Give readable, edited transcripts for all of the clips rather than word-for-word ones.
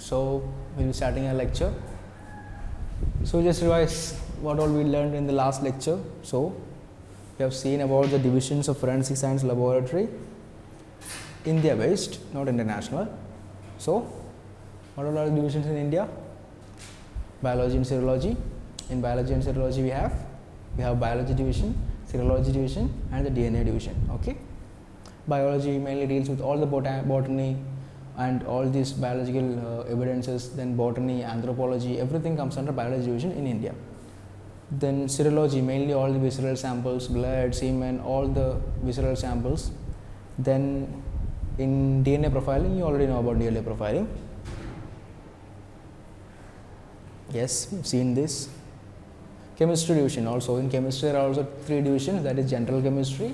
So we'll be starting a lecture. So just revise what all we learned in the last lecture. So we have seen about the divisions of forensic science laboratory, India based, not international. So what are the divisions in India? Biology and serology. In biology and serology we have biology division, serology division and the DNA division. Okay. Biology mainly deals with all the botany and all these biological evidences, then botany, anthropology, everything comes under biology division in India. Then serology, mainly all the visceral samples, blood, semen, all the visceral samples. Then in DNA profiling, you already know about DNA profiling. Yes, we've seen this. Chemistry division, also in chemistry there are also three divisions, that is general chemistry,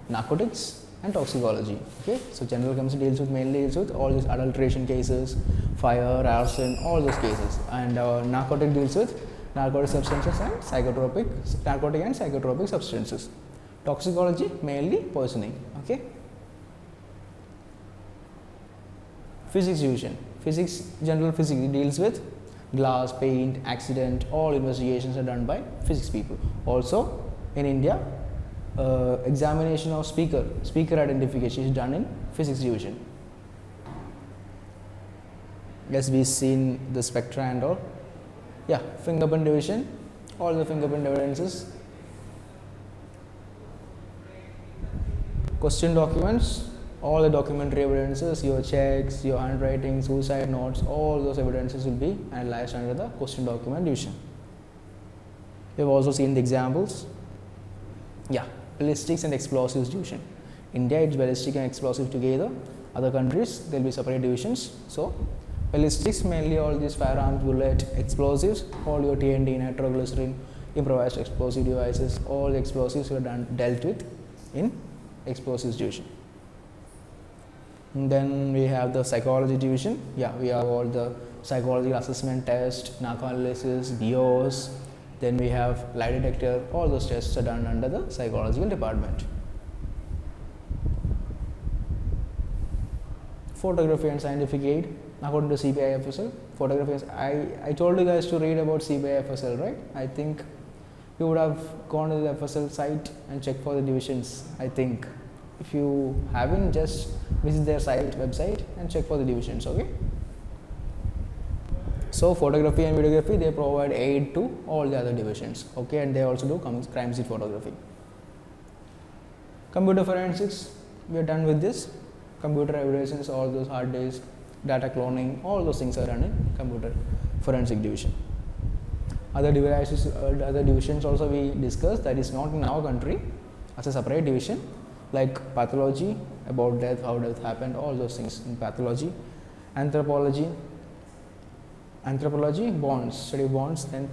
narcotics and toxicology. Okay, so general chemistry mainly deals with all these adulteration cases, fire, arson, all those cases, and narcotic deals with narcotic substances and psychotropic substances. Toxicology mainly poisoning. Okay. Physics division, general physics deals with glass, paint, accident, all investigations are done by physics people. Also in India, examination of speaker identification is done in physics division. Yes, we've seen the spectra and all. Yeah, fingerprint division, all the fingerprint evidences. Question documents, all the documentary evidences, your checks, your handwriting, suicide notes, all those evidences will be analyzed under the question document division. We have also seen the examples. Yeah, ballistics and explosives division. India, it's ballistic and explosive together. Other countries, there will be separate divisions. So ballistics, mainly all these firearms, bullet, explosives, all your TNT, nitroglycerin, improvised explosive devices, all the explosives are dealt with in explosives division. And then we have the psychology division. Yeah, we have all the psychological assessment test, narcoanalysis, BOS. Then we have lie detector. All those tests are done under the psychological department. Photography and scientific aid. According to CBIFSL, photography. I told you guys to read about CBIFSL, right? I think you would have gone to the FSL site and checked for the divisions. I think. If you haven't, just visit their website and check for the divisions. Okay. So photography and videography, they provide aid to all the other divisions. Okay, and they also do crime scene photography. Computer forensics, we are done with this. Computer evidences, all those hard disks, data cloning, all those things are done in computer forensic division. Other devices, other divisions also we discussed, that is not in our country, as a separate division, like pathology, about death, how death happened, all those things in pathology. Anthropology, bonds, study bonds. Then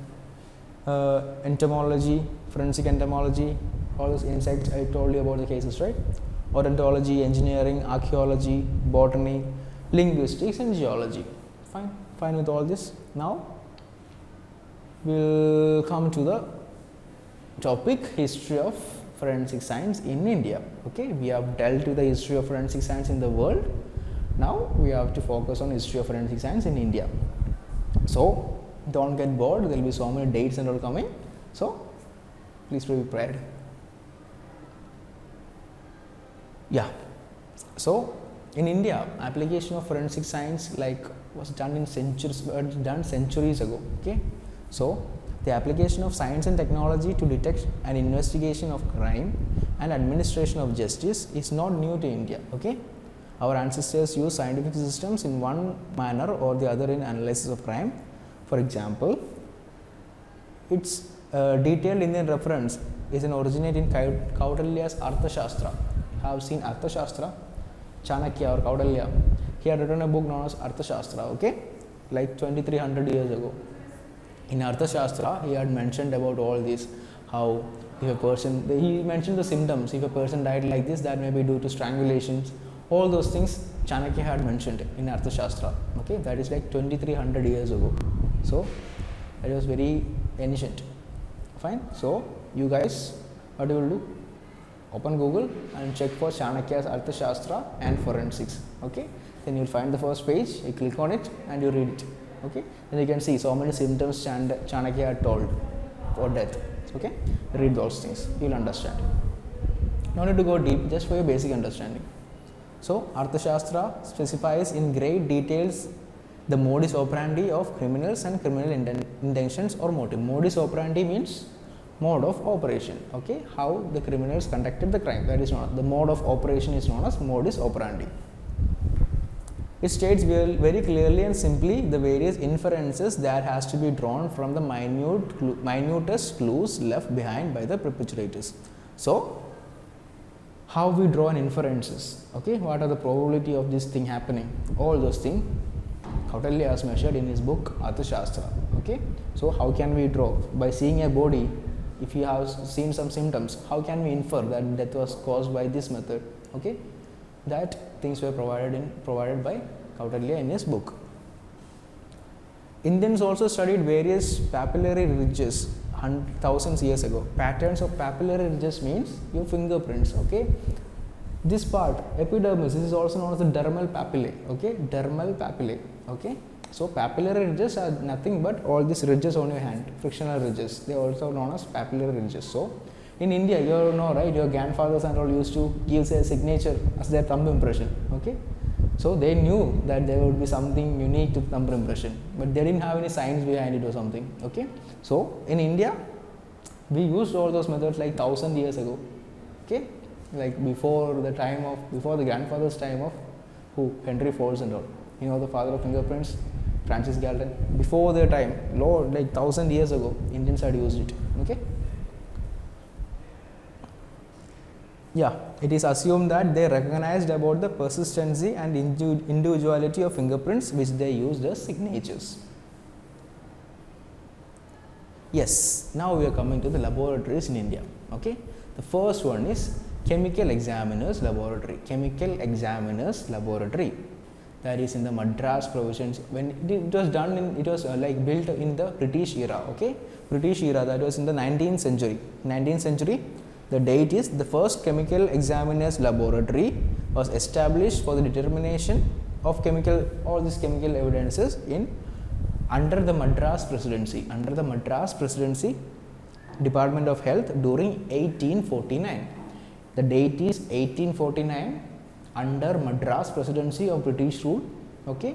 entomology, forensic entomology, all those insects, I told you about the cases, right? Odontology, engineering, archaeology, botany, linguistics and geology. Fine with all this. Now we'll come to the topic, history of forensic science in India. Okay, we have dealt with the history of forensic science in the world. Now we have to focus on history of forensic science in India. So don't get bored, there will be so many dates and all coming. So please be prepared. Yeah. So in India, application of forensic science was done centuries ago. Okay. So the application of science and technology to detect and investigation of crime and administration of justice is not new to India. Okay, our ancestors used scientific systems in one manner or the other in analysis of crime. For example, its detailed Indian reference is an originate in Kautilya's Arthashastra. Have seen Arthashastra? Chanakya or Kautilya. He had written a book known as Arthashastra. Okay, like 2300 years ago. In Arthashastra, he had mentioned about all this, how if a person, he mentioned the symptoms, if a person died like this, that may be due to strangulations, all those things Chanakya had mentioned in Arthashastra. Okay, that is like 2300 years ago. So that was very ancient. Fine. So you guys, what you will do? Open Google and check for Chanakya's Arthashastra and forensics. Okay, then you will find the first page, you click on it and you read it. Okay, then you can see so many symptoms Chanakya had told for death. Okay, read those things, you will understand. No need to go deep, just for your basic understanding. So Arthashastra specifies in great details the modus operandi of criminals and criminal intentions or motive. Modus operandi means mode of operation. Okay, how the criminals conducted the crime, that is known, the mode of operation is known as modus operandi. It states very clearly and simply the various inferences that has to be drawn from the minutest clues left behind by the perpetrators. So how we draw an inferences, okay, what are the probability of this thing happening, all those things Kautilya has measured in his book Arthashastra. Okay, so how can we draw? By seeing a body, if you have seen some symptoms, how can we infer that death was caused by this method? Okay, that things were provided by Kautilya in his book. Indians also studied various papillary ridges thousands years ago. Patterns of papillary ridges means your fingerprints. Okay, this part epidermis, this is also known as the dermal papillae. Okay, dermal papillae. Okay, so papillary ridges are nothing but all these ridges on your hand, frictional ridges, they are also known as papillary ridges. So in India, you know, right, your grandfathers and all used to give a signature as their thumb impression. Okay, so they knew that there would be something unique to thumb impression, but they didn't have any science behind it or something. Okay, so in India we used all those methods like 1000 years ago. Okay, like before the grandfather's time of who, Henry Folds and all, you know, the father of fingerprints, Francis Galton. Before their time, Lord, like 1000 years ago, Indians had used it. Okay, yeah, it is assumed that they recognized about the persistency and individuality of fingerprints which they used as signatures. Yes, now we are coming to the laboratories in India. Okay, the first one is Chemical Examiner's Laboratory. Chemical Examiner's Laboratory, that is in the Madras provisions. When it was done in, it was like built in the British era. Okay, British era, that was in the 19th century. 19th century, the date is the first Chemical Examiner's Laboratory was established for the determination of all these chemical evidences under the Madras Presidency. Under the Madras Presidency, Department of Health during 1849. The date is 1849. Under Madras Presidency of British rule, okay,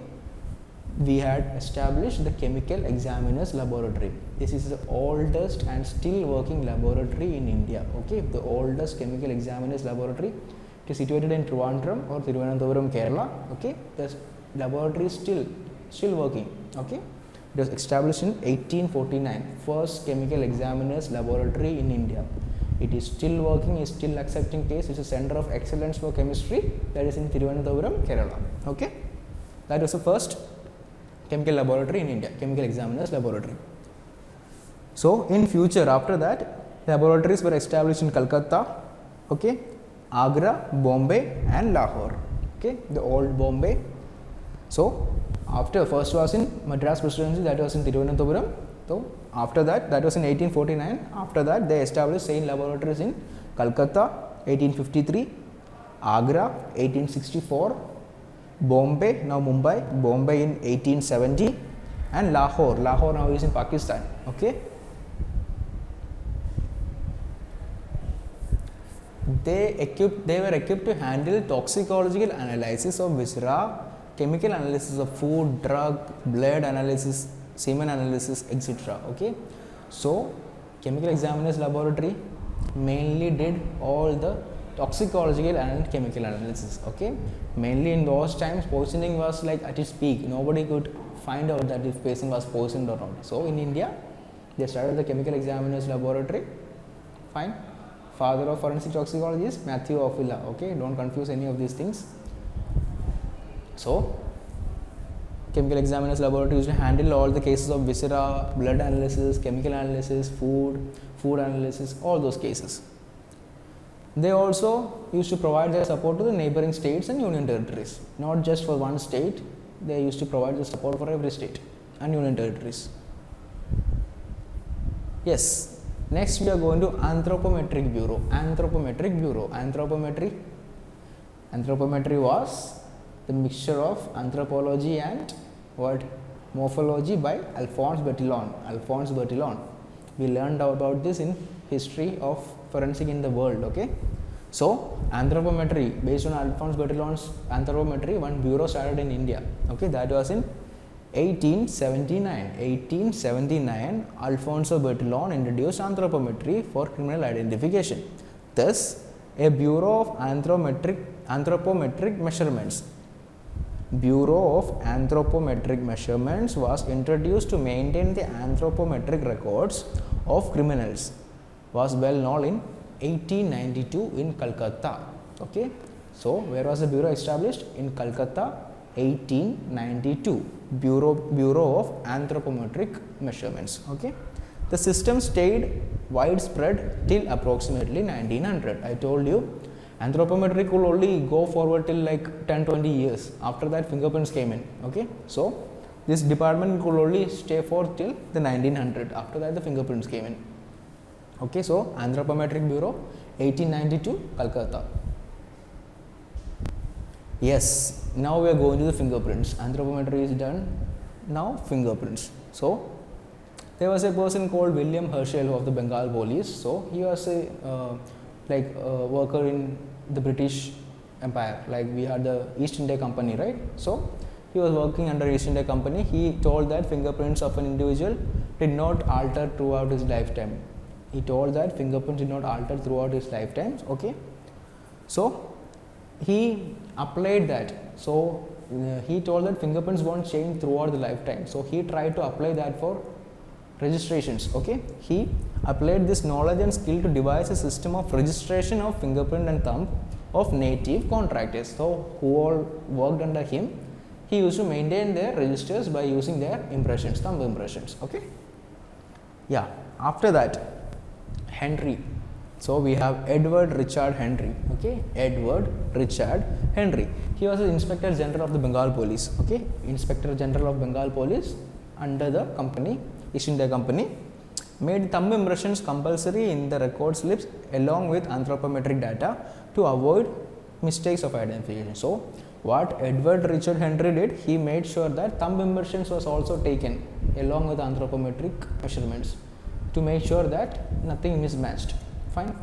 we had established the Chemical Examiner's Laboratory. This is the oldest and still working laboratory in India. Okay, the oldest Chemical Examiner's Laboratory. It is situated in Trivandrum or Thiruvananthapuram, Kerala. Okay, the laboratory is still working. Okay, it was established in 1849. First Chemical Examiner's Laboratory in India. It is still working, is still accepting case. It's a center of excellence for chemistry, that is in Thiruvananthapuram, Kerala. Okay, that was the first chemical laboratory in India, Chemical Examiner's Laboratory. So in future, after that, laboratories were established in Calcutta, okay, Agra, Bombay and Lahore. Okay, the old Bombay. So after, first was in Madras Presidency, that was in Thiruvananthapuram. So after that, that was in 1849. After that, they established same laboratories in Calcutta 1853, Agra 1864, Bombay, now Mumbai, Bombay in 1870, and Lahore now is in Pakistan. Okay, they were equipped to handle toxicological analysis of viscera, chemical analysis of food, drug, blood analysis, semen analysis, etc. Okay, so Chemical Examiner's Laboratory mainly did all the toxicological and chemical analysis. Okay, mainly in those times poisoning was like at its peak. Nobody could find out that if patient was poisoned or not. So in India, they started the Chemical Examiner's Laboratory. Fine. Father of forensic toxicology is Mathew S. Okay, don't confuse any of these things. So Chemical Examiner's Laboratory used to handle all the cases of viscera, blood analysis, chemical analysis, food analysis, all those cases. They also used to provide their support to the neighboring states and union territories, not just for one state. They used to provide the support for every state and union territories. Yes, next we are going to Anthropometric Bureau. Anthropometry was The Mixture of Anthropology and what? Morphology by Alphonse Bertillon. Alphonse Bertillon. We learned about this in history of forensic in the world. Okay. So anthropometry, based on Alphonse Bertillon's anthropometry, one bureau started in India. Okay, that was in 1879. 1879, Alfonso Bertillon introduced anthropometry for criminal identification. Thus, a bureau of anthropometric measurements. Bureau of Anthropometric Measurements was introduced to maintain the anthropometric records of criminals. Was well known in 1892 in Calcutta. Okay, so where was the bureau established? In Calcutta, 1892. Bureau of Anthropometric Measurements. Okay, the system stayed widespread till approximately 1900. I told you anthropometry could only go forward till like 10-20 years. After that, fingerprints came in. Okay, so this department could only stay for till the 1900. After that, the fingerprints came in. Okay, so Anthropometric Bureau, 1892, Calcutta. Yes, now we are going to the fingerprints. Anthropometry is done. Now fingerprints. So there was a person called William Herschel of the Bengal police. So he was a worker in the British Empire. Like we had the East India Company, right? So he was working under East India Company. He told that fingerprints of an individual did not alter throughout his lifetime. He told that fingerprints did not alter throughout his lifetime. Okay, so he applied that. So he told that fingerprints won't change throughout the lifetime. So he tried to apply that for registrations. Okay, he applied this knowledge and skill to devise a system of registration of fingerprint and thumb of native contractors. So who all worked under him, he used to maintain their registers by using their impressions, thumb impressions. Okay, yeah. After that, Henry. So we have Edward Richard Henry. Okay, Edward Richard Henry. He was the Inspector General of the Bengal Police. Okay, Inspector General of Bengal Police under the company, East India Company, made thumb impressions compulsory in the record slips along with anthropometric data to avoid mistakes of identification. So what Edward Richard Henry did, he made sure that thumb impressions was also taken along with anthropometric measurements to make sure that nothing mismatched. Fine.